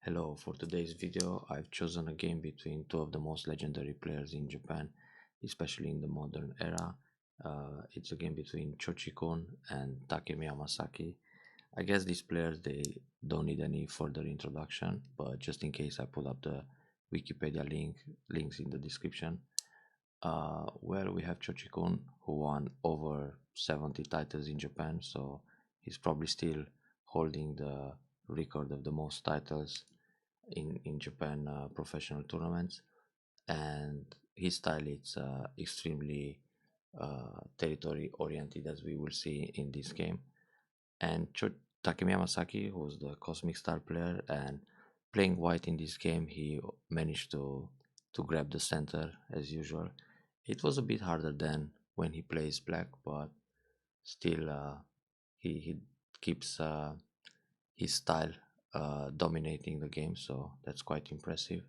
Hello, for today's video I've chosen a game between two of the most legendary players in Japan, especially in the modern era. It's a game between Cho Chikun and Takemiya Masaki. I guess these players they don't need any further introduction, but just in case I put up the Wikipedia links in the description. We have Cho Chikun who won over 70 titles in Japan, so he's probably still holding the record of the most titles in Japan professional tournaments, and his style is extremely territory oriented, as we will see in this game. And Takemiya Masaki, who's the Cosmic Star player, and playing white in this game, he managed to grab the center as usual. It was a bit harder than when he plays black, but still he keeps his style dominating the game, so that's quite impressive.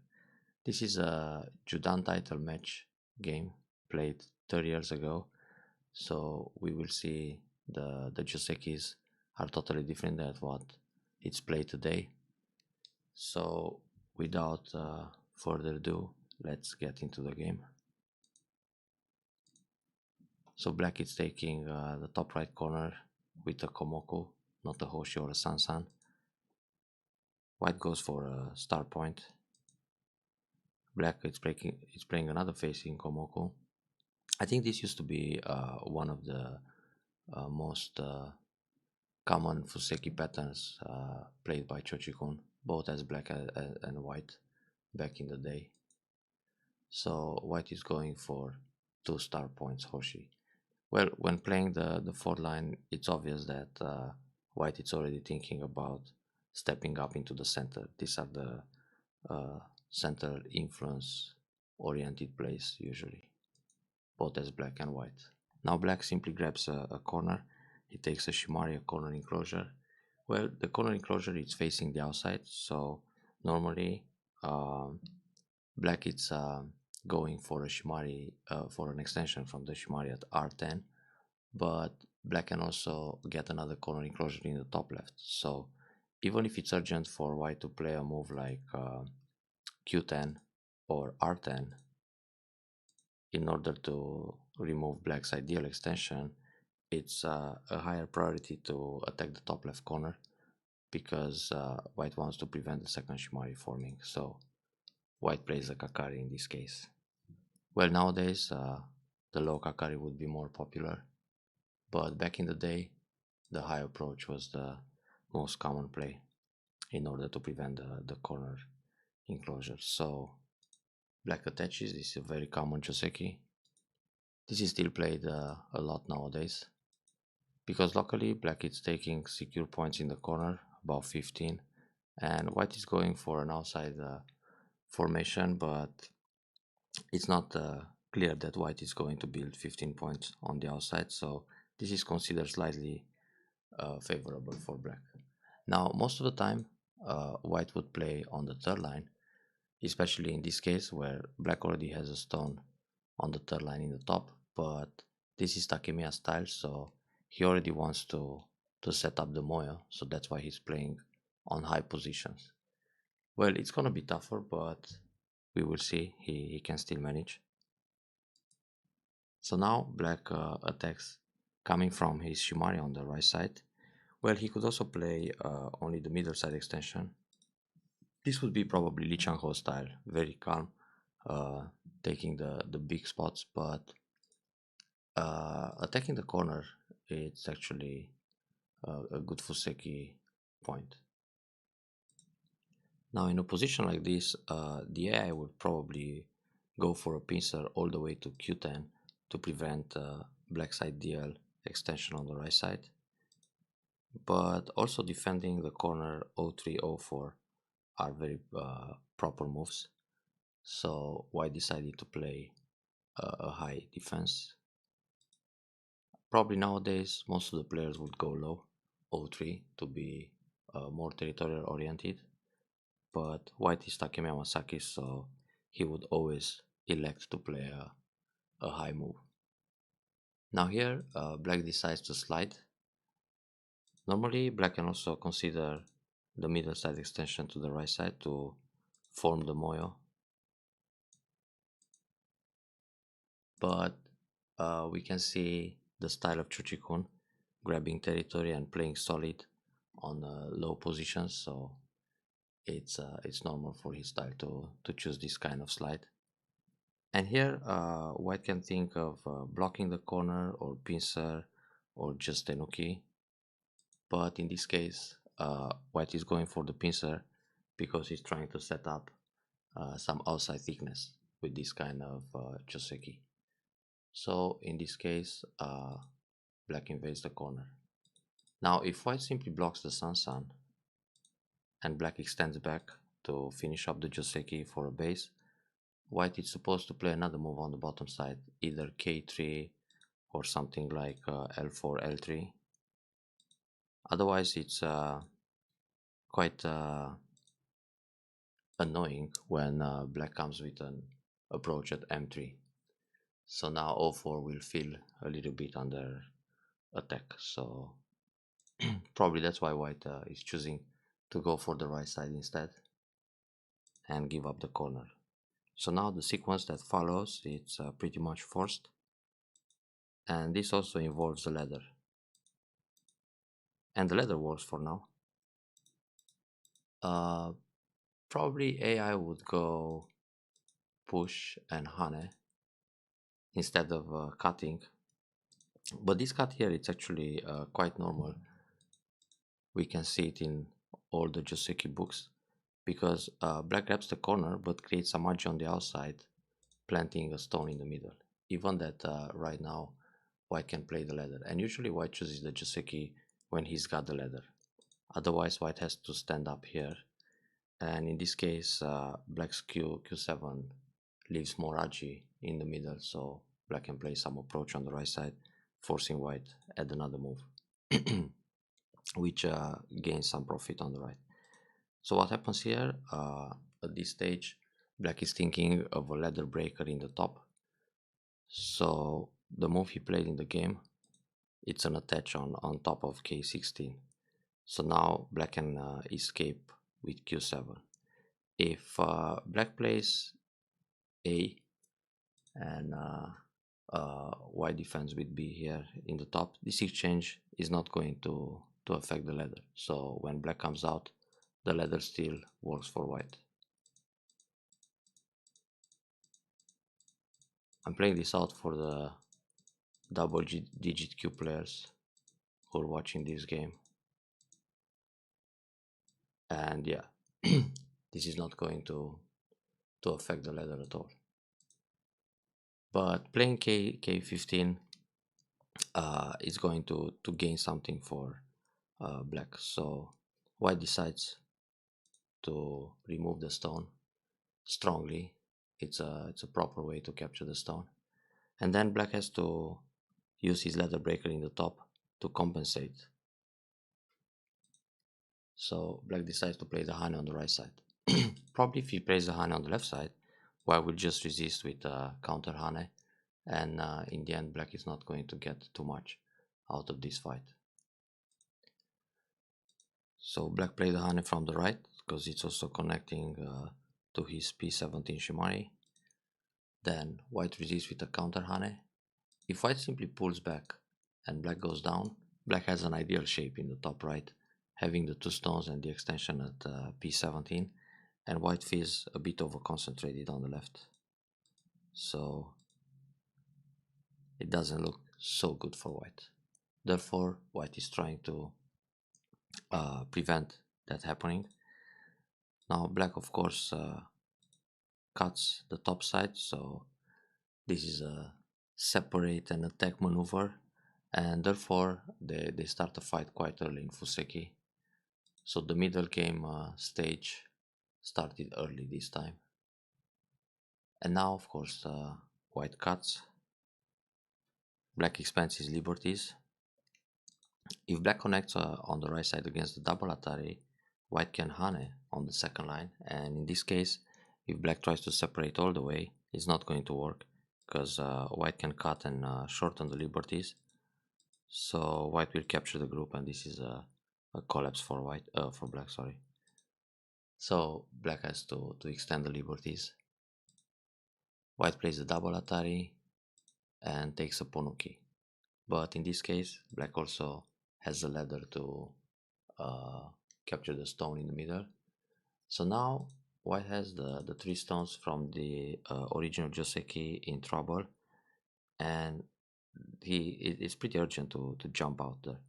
This is a Judan title match game played 30 years ago, so we will see the Josekis are totally different than what it's played today. So without further ado, let's get into the game. So black is taking the top right corner with a Komoku, not a Hoshi or a Sansan. White goes for a star point. Black is playing another facing Komoku. I think this used to be one of the most common Fuseki patterns played by Cho Chikun, both as black and white back in the day. So white is going for 2 star points Hoshi. Well, when playing the fourth line, it's obvious that white is already thinking about stepping up into the center. These are the center influence oriented plays usually, both as black and white. Now black simply grabs a corner. He takes a Shimari, a corner enclosure. Well, the corner enclosure is facing the outside, so normally black is going for a Shimari, for an extension from the Shimari at R10, but black can also get another corner enclosure in the top left. So even if it's urgent for white to play a move like Q10 or R10 in order to remove black's ideal extension, it's a higher priority to attack the top left corner because white wants to prevent the second Shimari forming. So white plays a Kakari in this case. Well, nowadays the low Kakari would be more popular, but back in the day the high approach was the most common play in order to prevent the corner enclosure. So black attaches. This is a very common Joseki. This is still played a lot nowadays because locally black is taking secure points in the corner, about 15, and white is going for an outside formation, but it's not clear that white is going to build 15 points on the outside, so this is considered slightly favorable for black. Now most of the time white would play on the third line, especially in this case where black already has a stone on the third line in the top, but this is Takemiya's style, so he already wants to set up the moyo, so that's why he's playing on high positions. Well, it's gonna be tougher, but we will see. He can still manage. So now black attacks coming from his Shimari on the right side. Well, he could also play only the middle side extension. This would be probably Lee Chang-ho style, very calm, taking the big spots, but attacking the corner, it's actually a good Fuseki point. Now in a position like this, the AI would probably go for a pincer all the way to Q10 to prevent black side DL extension on the right side, but also defending the corner 03, 04 are very proper moves. So white decided to play a high defense. Probably nowadays most of the players would go low 03 to be more territorial oriented, but white is Takemiya Masaki, so he would always elect to play a high move. Now here black decides to slide. Normally black can also consider the middle side extension to the right side to form the moyo. But we can see the style of Cho Chikun grabbing territory and playing solid on low positions, so it's normal for his style to choose this kind of slide. And here white can think of blocking the corner or pincer or just enoki, but in this case white is going for the pincer because he's trying to set up some outside thickness with this kind of joseki. So in this case black invades the corner. Now if white simply blocks the sun and black extends back to finish up the joseki for a base, white is supposed to play another move on the bottom side, either k3 or something like l4 l3. Otherwise it's quite annoying when black comes with an approach at m3. So now o4 will feel a little bit under attack, so probably that's why white is choosing to go for the right side instead and give up the corner. So now the sequence that follows, it's pretty much forced, and this also involves the ladder, and the ladder works for now. uh, Probably AI would go push and hane instead of cutting, but this cut here it's actually quite normal. We can see it in all the joseki books because black grabs the corner but creates a margin on the outside, planting a stone in the middle. Even that right now white can play the ladder, and usually white chooses the joseki when he's got the ladder. Otherwise white has to stand up here, and in this case black's q7 leaves more aji in the middle, so black can play some approach on the right side, forcing white add another move which gains some profit on the right. So what happens here, at this stage black is thinking of a ladder breaker in the top, so the move he played in the game, it's an attach on top of k16. So now black can escape with q7. If black plays a and white defends with b here in the top, this exchange is not going to affect the ladder. So when black comes out, the ladder still works for white. I'm playing this out for the digit Q players who are watching this game, and yeah, this is not going to affect the ladder at all. But playing k15 is going to gain something for black. So white decides to remove the stone strongly. It's a proper way to capture the stone, and then black has to use his ladder breaker in the top to compensate. So black decides to play the hane on the right side. Probably if he plays the hane on the left side, white will just resist with counter hane, and in the end black is not going to get too much out of this fight. So black played the hane from the right because it's also connecting to his p17 shimari. Then white resists with a counter hane. If white simply pulls back and black goes down, black has an ideal shape in the top right, having the two stones and the extension at p17, and white feels a bit over concentrated on the left. So it doesn't look so good for white. Therefore, white is trying to prevent that happening. Now black of course cuts the top side, so this is a separate and attack maneuver, and therefore they start the fight quite early in Fuseki. So the middle game stage started early this time. And now of course white cuts, black expands his liberties. If black connects on the right side against the double atari, white can hane on the second line, and in this case if black tries to separate all the way, it's not going to work because white can cut and shorten the liberties. So white will capture the group, and this is a a collapse for white, for black, sorry. So black has to extend the liberties. White plays a double Atari and takes a Ponuki. But in this case, black also has a ladder to uh, capture the stone in the middle. So now white has the three stones from the original Joseki in trouble, and it's pretty urgent to jump out there.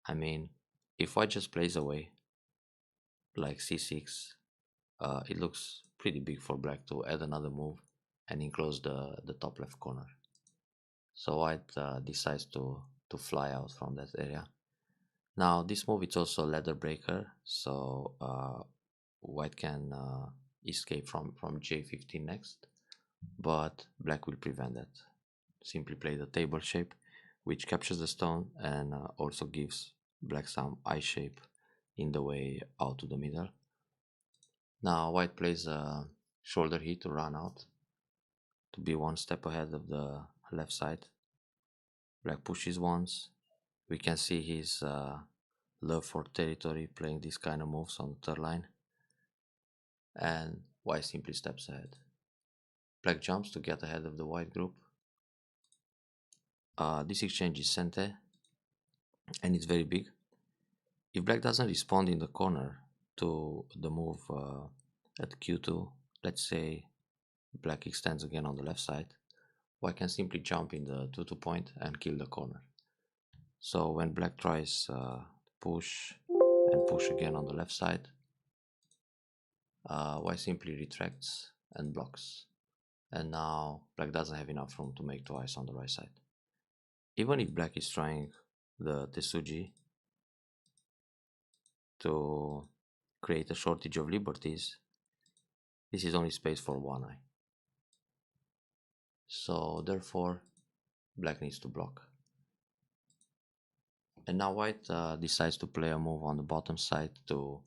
I mean, if white just plays away like c6, it looks pretty big for black to add another move and enclose the top left corner. So white decides to fly out from that area. Now this move is also a ladder breaker, so white can escape from j15 next, but black will prevent that. Simply play the table shape, which captures the stone and also gives black some I shape in the way out to the middle. Now white plays a shoulder hit to run out, to be one step ahead of the left side. Black pushes once. We can see his love for territory playing these kind of moves on the third line. And white simply steps ahead. Black jumps to get ahead of the white group. This exchange is sente, and it's very big. If black doesn't respond in the corner to the move at q2, let's say black extends again on the left side, white can simply jump in the 2-2 point and kill the corner. So when black tries push and push again on the left side, white simply retracts and blocks. And now black doesn't have enough room to make twice on the right side. Even if black is trying the Tesuji to create a shortage of liberties, this is only space for one eye. So therefore, black needs to block. And now white decides to play a move on the bottom side to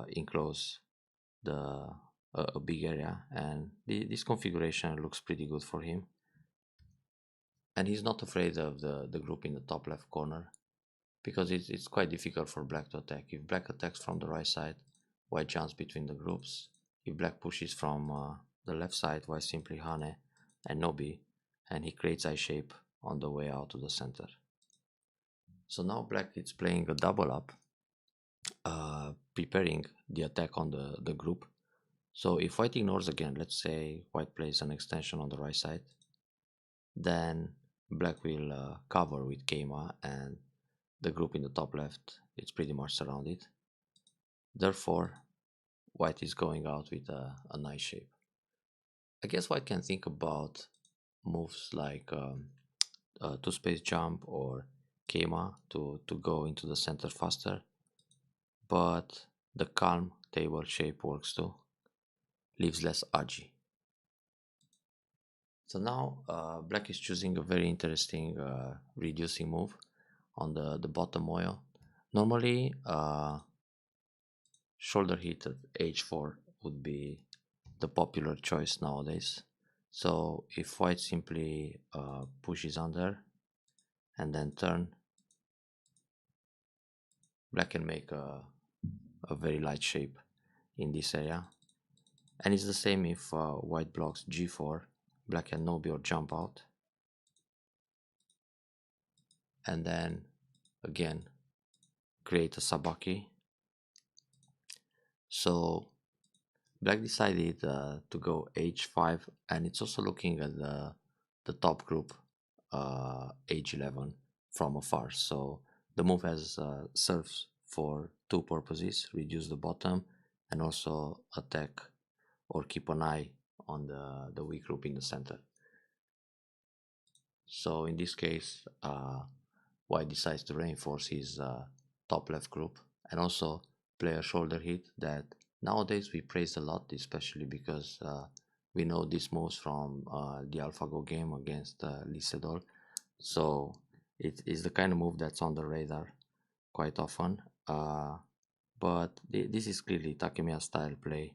enclose the a big area, and this configuration looks pretty good for him. And he's not afraid of the group in the top left corner, because it's quite difficult for black to attack. If black attacks from the right side, white jumps between the groups. If black pushes from the left side, white simply Hane and Nobi, and he creates I shape on the way out to the center. So now black is playing a double up, preparing the attack on the group. So if white ignores again, let's say white plays an extension on the right side, then black will cover with Keima, and the group in the top left is pretty much surrounded. Therefore, white is going out with a nice shape. I guess white can think about moves like two space jump or Keima to go into the center faster, but the calm table shape works too, leaves less argy. So now black is choosing a very interesting reducing move on the bottom moyo. Normally, shoulder hit at h4 would be the popular choice nowadays. So if white simply pushes under and then turn, black can make a very light shape in this area. And it's the same if white blocks g4, black can nobi or jump out. And then again create a sabaki. So black decided to go h5, and it's also looking at the top group h11 from afar. So the move has serves for two purposes: reduce the bottom and also attack or keep an eye on the weak group in the center. So in this case, white decides to reinforce his top left group and also play a shoulder hit that nowadays we praise a lot, especially because we know these moves from the AlphaGo game against Lisedol. So it is the kind of move that's on the radar quite often. But this is clearly Takemiya style play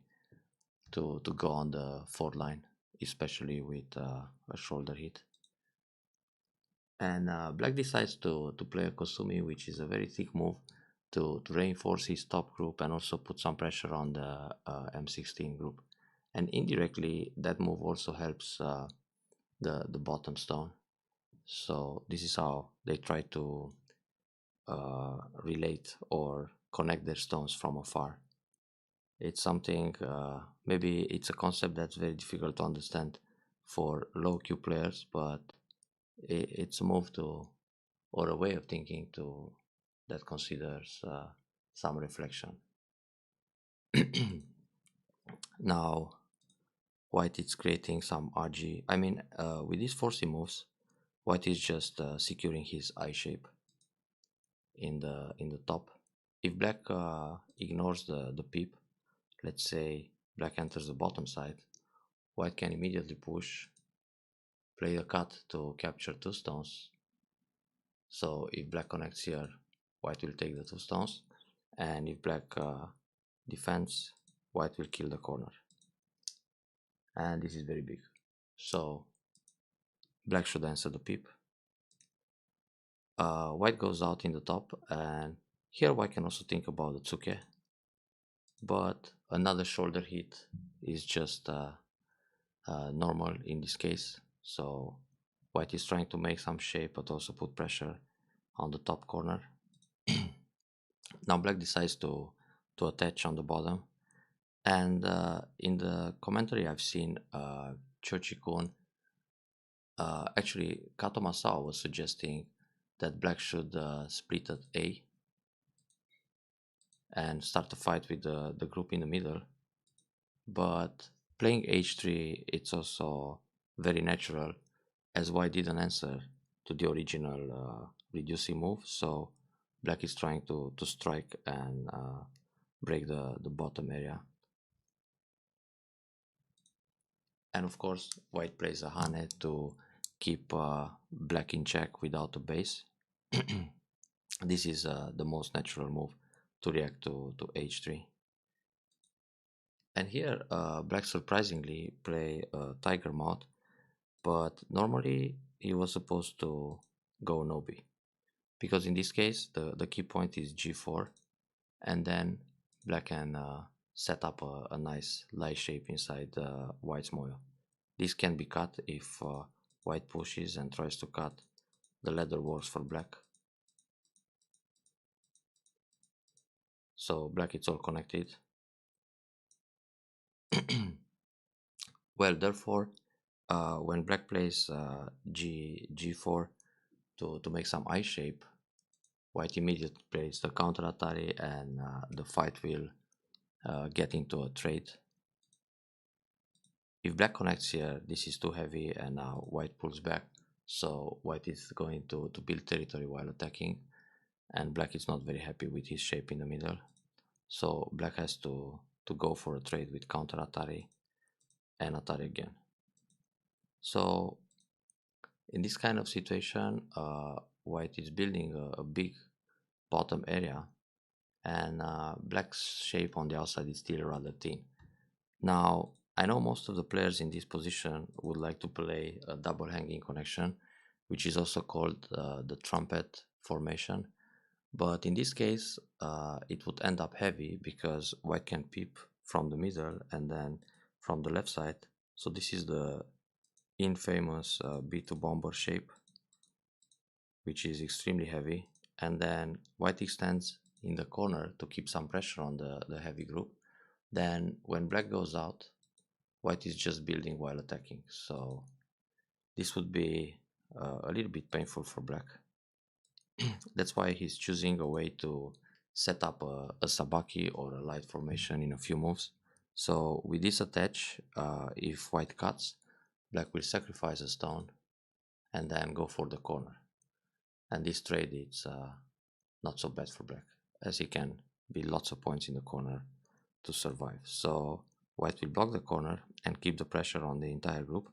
to go on the fourth line, especially with a shoulder hit. And black decides to play a Kosumi, which is a very thick move, to reinforce his top group and also put some pressure on the M16 group. And indirectly, that move also helps the bottom stone. So this is how they try to relate or connect their stones from afar. It's something, maybe it's a concept that's very difficult to understand for low Q players, but it's a move to, or a way of thinking to, that considers some reflection. Now, white is creating some RG. I mean, with these 4C moves, white is just securing his eye shape in the top. If black ignores the peep, let's say black enters the bottom side, white can immediately push, play a cut to capture two stones. So if black connects here, white will take the two stones, and if black defends, white will kill the corner. And this is very big. So black should answer the peep. White goes out in the top, and here white can also think about the tsuke, but another shoulder hit is just normal in this case. So white is trying to make some shape but also put pressure on the top corner. Now black decides to attach on the bottom, and in the commentary I've seen Cho Chikun, actually Kato Masao was suggesting that black should split at A and start a fight with the group in the middle. But playing h3, it's also very natural, as white didn't answer to the original reducing move, so black is trying to strike and break the bottom area. And of course white plays a hane to keep black in check without a base. This is the most natural move to react to h3. And here black surprisingly play tiger mouth, but normally he was supposed to go nobi, because in this case the key point is g4, and then black can set up a nice lie shape inside white's moyo. This can be cut if white pushes and tries to cut. The ladder works for black. So black is all connected. Well, therefore, when black plays g4 to make some eye shape, white immediately plays the counter atari, and the fight will get into a trade. If black connects here, this is too heavy, and now white pulls back. So white is going to build territory while attacking, and black is not very happy with his shape in the middle. So black has to go for a trade with counter atari and atari again. So in this kind of situation, white is building a big bottom area, and black's shape on the outside is still rather thin. Now, I know most of the players in this position would like to play a double hanging connection, which is also called the trumpet formation. But in this case, it would end up heavy because white can peep from the middle and then from the left side. So this is the infamous B2 bomber shape, which is extremely heavy. And then white extends in the corner to keep some pressure on the heavy group. Then when black goes out, white is just building while attacking. So this would be a little bit painful for black. That's why he's choosing a way to set up a sabaki or a light formation in a few moves. So with this attach, if white cuts, black will sacrifice a stone and then go for the corner. And this trade is not so bad for black, as he can build lots of points in the corner to survive. So white will block the corner and keep the pressure on the entire group.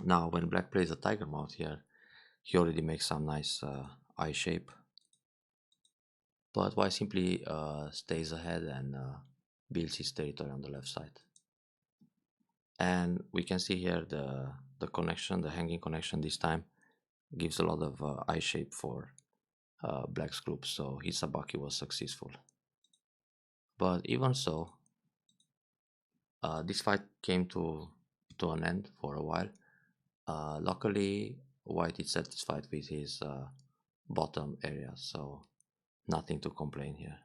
Now when black plays a tiger mouth here, he already makes some nice eye shape, but white simply stays ahead and builds his territory on the left side. And we can see here the connection, the hanging connection this time gives a lot of eye shape for black's group, so his Sabaki was successful. But even so, this fight came to an end for a while. Luckily, white is satisfied with his bottom area, so nothing to complain here.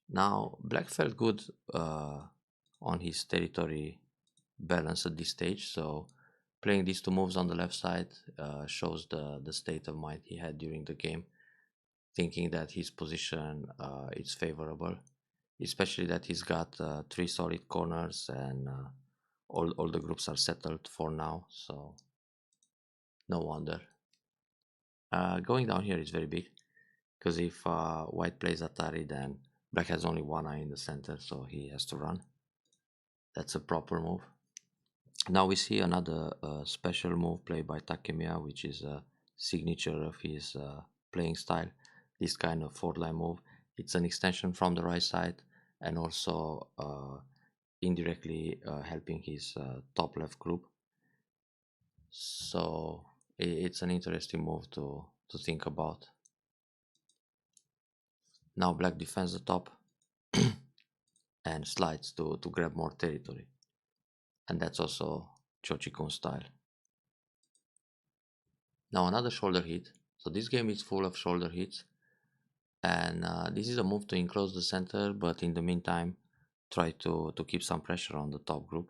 Now, black felt good on his territory balance at this stage, so playing these two moves on the left side shows the state of mind he had during the game, thinking that his position is favorable, especially that he's got three solid corners and all the groups are settled for now, so no wonder. Going down here is very big because if white plays Atari, then black has only one eye in the center, so he has to run. That's a proper move. Now we see another special move played by Takemiya, which is a signature of his playing style. This kind of fourth line move. It's an extension from the right side and also indirectly helping his top left group. So it's an interesting move to think about. Now black defends the top and slides to grab more territory. And that's also Cho Chikun style. Now another shoulder hit. So this game is full of shoulder hits. And this is a move to enclose the center, but in the meantime, try to keep some pressure on the top group.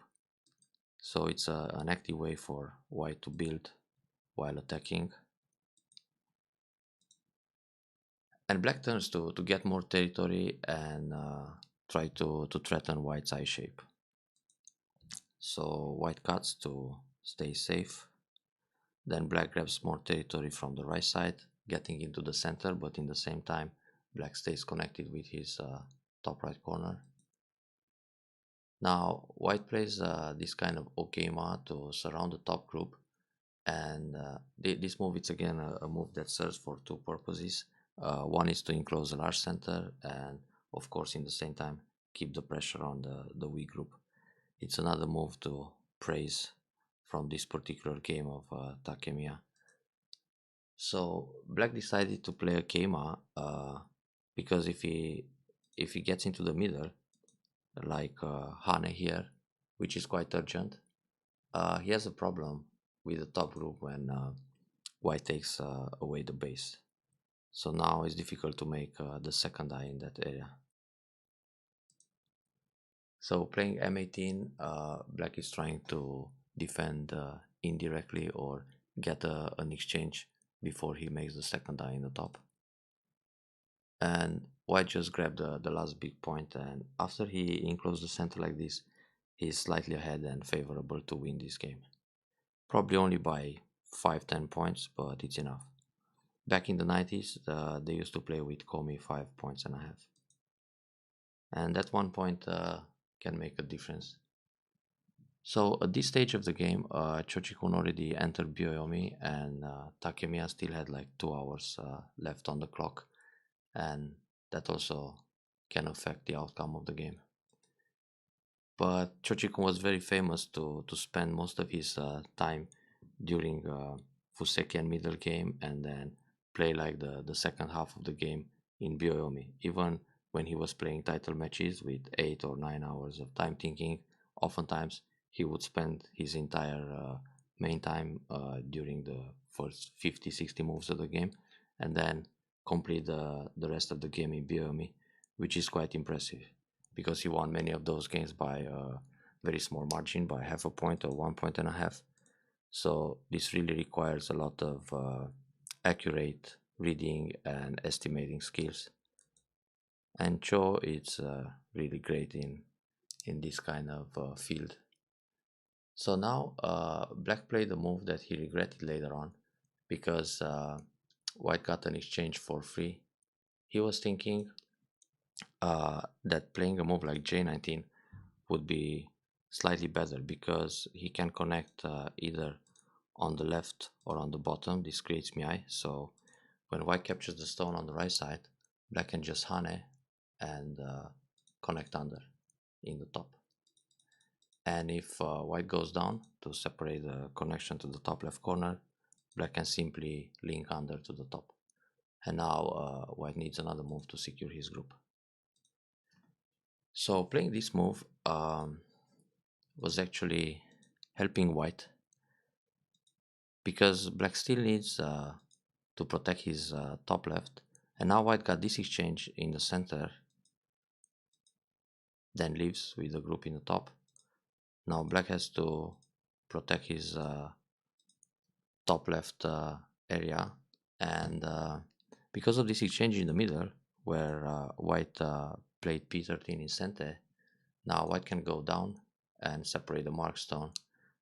So it's an active way for white to build while attacking. And black turns to get more territory and try to threaten white's eye shape. So white cuts to stay safe. Then black grabs more territory from the right side, getting into the center, but in the same time, black stays connected with his top right corner. Now, white plays this kind of okema to surround the top group, and this move is again a move that serves for two purposes. One is to enclose a large center, and of course, in the same time, keep the pressure on the weak group. It's another move to praise from this particular game of Takemiya. So black decided to play a Keima because if he gets into the middle, like Hane here, which is quite urgent, he has a problem with the top group when white takes away the base. So now it's difficult to make the second eye in that area. So playing M18, black is trying to defend indirectly or get an exchange before he makes the second eye in the top. And white just grabbed the last big point, and after he enclosed the center like this, he's slightly ahead and favorable to win this game. Probably only by 5-10 points, but it's enough. Back in the 90s, they used to play with Komi 5.5 points. And that 1 point can make a difference. So at this stage of the game, Cho Chikun already entered Byoyomi, and Takemiya still had like 2 hours left on the clock, and that also can affect the outcome of the game. But Cho Chikun was very famous to spend most of his time during Fuseki and middle game, and then play like the second half of the game in Byoyomi. Even when he was playing title matches with 8 or 9 hours of time thinking, oftentimes he would spend his entire main time during the first 50-60 moves of the game, and then complete the rest of the game in Byoyomi, which is quite impressive because he won many of those games by a very small margin, by half a point or 1.5 points. So this really requires a lot of accurate reading and estimating skills. And Cho is really great in this kind of field. So now black played a move that he regretted later on because white got an exchange for free. He was thinking that playing a move like J19 would be slightly better because he can connect either on the left or on the bottom. This creates Miai, so when white captures the stone on the right side, black can just Hane and connect under in the top. And if white goes down to separate the connection to the top left corner, black can simply link under to the top. And now white needs another move to secure his group. So playing this move was actually helping white, because black still needs to protect his top left. And now white got this exchange in the center, then leaves with the group in the top. Now black has to protect his top left area, and because of this exchange in the middle, where white played p13 in center, now white can go down and separate the mark stone,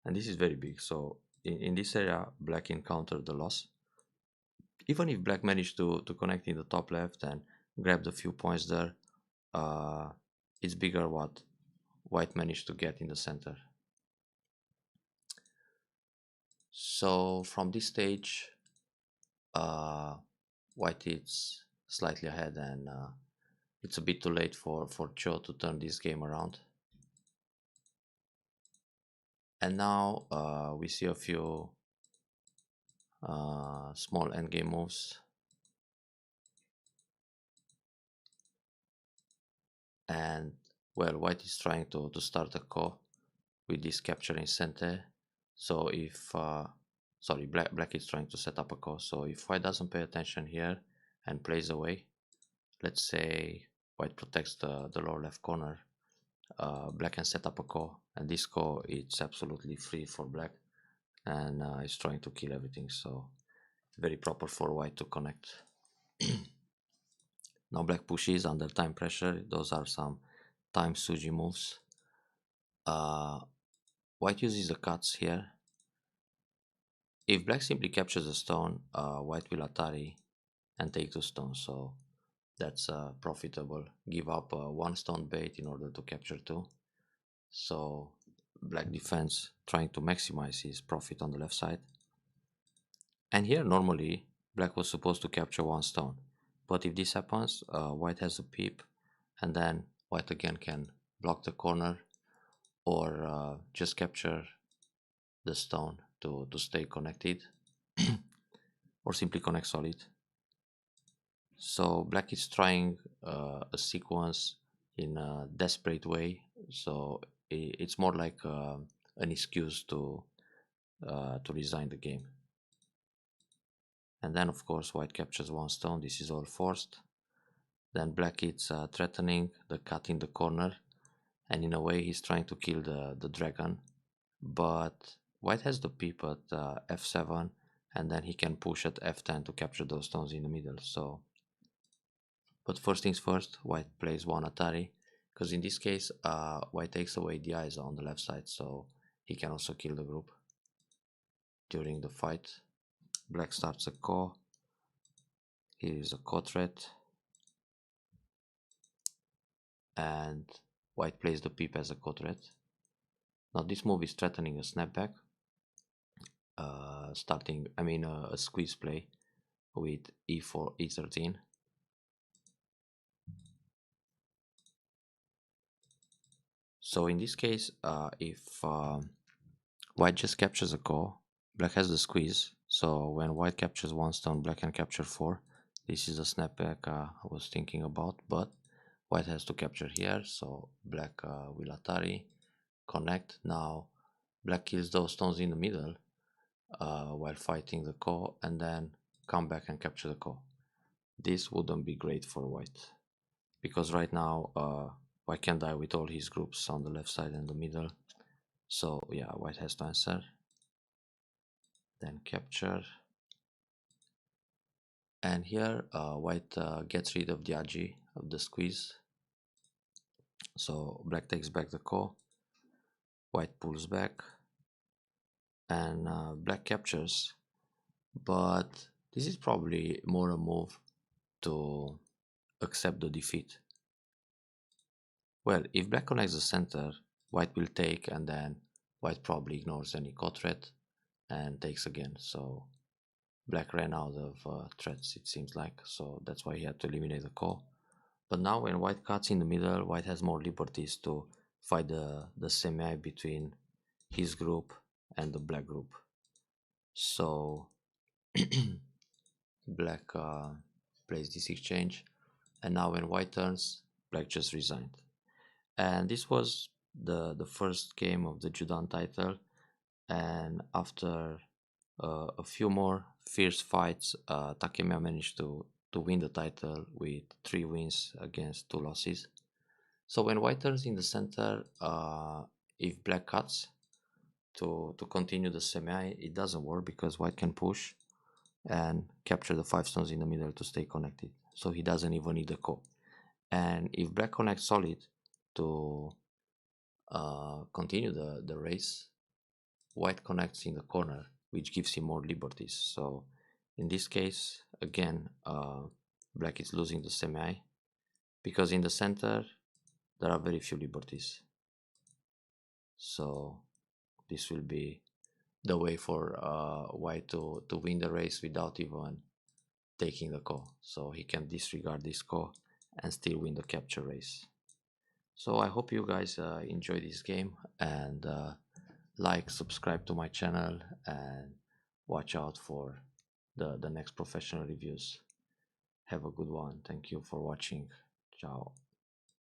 and this is very big. So in this area, black encountered the loss. Even if black managed to connect in the top left and grab the few points there, uh, it's bigger what white managed to get in the center. So from this stage, uh, white is slightly ahead, and it's a bit too late for Cho to turn this game around. And now we see a few small endgame moves, and well, white is trying to start a ko with this capture in center. So if sorry, black is trying to set up a ko. So if white doesn't pay attention here and plays away, let's say white protects the lower left corner, black can set up a ko, and this ko it's absolutely free for black, and it's trying to kill everything. So it's very proper for white to connect. Now black pushes under time pressure. Those are some time suji moves. White uses the cuts here. If black simply captures a stone, white will Atari and take two stones. So that's profitable. Give up one stone bait in order to capture two. So black defends, trying to maximize his profit on the left side. And here normally black was supposed to capture one stone. But if this happens, white has a peep, and then white again can block the corner, or just capture the stone to stay connected, or simply connect solid. So black is trying a sequence in a desperate way. So it's more like an excuse to resign the game. And then of course white captures one stone. This is all forced. Then black is threatening the cut in the corner, and in a way he's trying to kill the dragon. But white has the peep at f7, and then he can push at f10 to capture those stones in the middle. So, but first things first, white plays one Atari, because in this case white takes away the eyes on the left side, so he can also kill the group during the fight. Black starts a ko. Here is a ko threat, and white plays the peep as a ko threat. Now this move is threatening a snapback, a squeeze play with e4, e13. So in this case, if white just captures a ko, black has the squeeze. So when white captures one stone, black can capture four. This is the snapback I was thinking about, but white has to capture here. So black will Atari, connect. Now black kills those stones in the middle while fighting the ko, and then come back and capture the ko. This wouldn't be great for white, because right now white can die with all his groups on the left side and the middle. So yeah, white has to answer, then capture, and here white gets rid of the agi of the squeeze. So black takes back the ko, white pulls back, and black captures. But this is probably more a move to accept the defeat. Well, if black connects the center, white will take, and then white probably ignores any ko threat and takes again. So black ran out of threats, it seems like, so that's why he had to eliminate the ko. But now when white cuts in the middle, white has more liberties to fight the semi between his group and the black group. So Black plays this exchange, and now when white turns, black just resigned. And this was the first game of the Judan title. And after a few more fierce fights, Takemiya managed to win the title with 3 wins against 2 losses. So when white turns in the center, if black cuts to continue the semi, it doesn't work because white can push and capture the 5 stones in the middle to stay connected. So he doesn't even need the ko. And if black connects solid to continue the race, white connects in the corner, which gives him more liberties. So in this case, again, black is losing the semi because in the center there are very few liberties. So this will be the way for white to win the race without even taking the ko. So he can disregard this ko and still win the capture race. So I hope you guys enjoy this game, and like, subscribe to my channel, and watch out for the next professional reviews. Have a good one. Thank you for watching. Ciao.